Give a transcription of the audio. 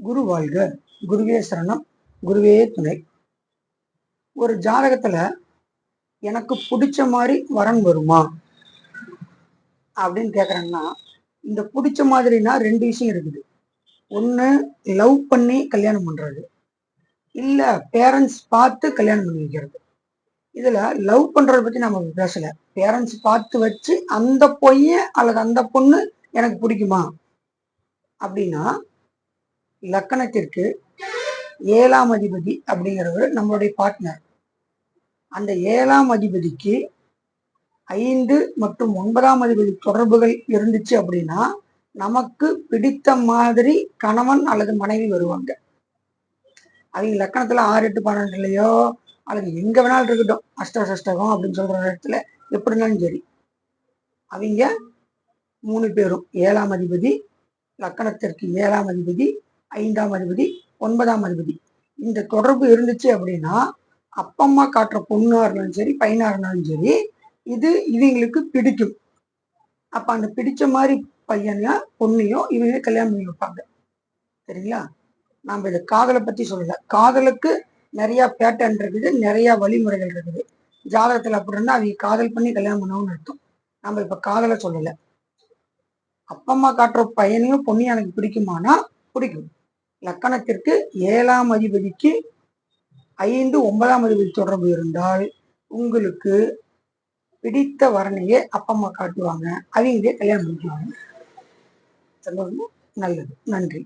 குரு வாழ்க, குருவே சரணம், குருவே துணை. ஒரு ஜாதகத்துல எனக்கு பிடிச்ச மாதிரி வரன் வருமா அப்படின்னு கேக்குறாங்கன்னா, இந்த பிடிச்ச மாதிரினா ரெண்டு விஷயம் இருக்குது. ஒண்ணு, லவ் பண்ணி கல்யாணம் பண்றது, இல்ல பேரண்ட்ஸ் பார்த்து கல்யாணம் பண்ணி வைக்கிறது. இதுல லவ் பண்றதை பத்தி நம்ம பேசல. பேரண்ட்ஸ் பார்த்து வச்சு அந்த பையன் அல்லது அந்த பொண்ணு எனக்கு பிடிக்குமா அப்படின்னா, லக்கணத்திற்கு 7ஆம் அதிபதி அப்படிங்கிறவர் நம்மளுடைய பார்ட்னர். அந்த 7ஆம் அதிபதிக்கு 5 மற்றும் 9ஆம் அதிபதி தொடர்புகள் இருந்துச்சு அப்படின்னா நமக்கு பிடித்த மாதிரி கணவன் அல்லது மனைவி வருவாங்க. அவங்க லக்கணத்துல 6, 8, 12லையோ அல்லது எங்க வேணாலும் இருக்கட்டும், அஷ்டசஷ்டகம் அப்படின்னு சொல்ற இடத்துல எப்படினாலும் சரி, அவங்க 3 பேரும் 7ஆம் அதிபதி, லக்கணத்திற்கு 7ஆம் அதிபதி, 5ஆம் அதிபதி, 9ஆம் அதிபதி இந்த தொடர்பு இருந்துச்சு அப்படின்னா அப்பா அம்மா காட்டுற பொண்ணா இருந்தாலும் சரி பையனா இருந்தாலும் சரி இது இவங்களுக்கு பிடிக்கும். அப்ப அந்த பிடிச்ச மாதிரி பையனையும் பொண்ணையும் இவங்க கல்யாணம் பண்ணி வைப்பாங்க. சரிங்களா? நாம இதை காதலை பத்தி சொல்லல. காதலுக்கு நிறைய பேட்டர்ன் இருக்குது, நிறைய வழிமுறைகள் இருக்குது. ஜாதகத்துல அப்படி இருந்தா அவங்க காதல் பண்ணி கல்யாணம் பண்ணணும்னு அர்த்தம். நம்ம இப்ப காதலை சொல்லல. அப்பா அம்மா காட்டுற பையனையும் பொண்ணையும் எனக்கு பிடிக்குமானா பிடிக்கும். லக்கணத்திற்கு 7ஆம் அதிபதிக்கு 5, 9ஆம் அதிபதி தொடர்பு இருந்தால் உங்களுக்கு பிடித்த வரனையே அப்பா அம்மா காட்டுவாங்க, அவங்களே கல்யாணம் பண்ணிக்குவாங்க. நல்லது. நன்றி.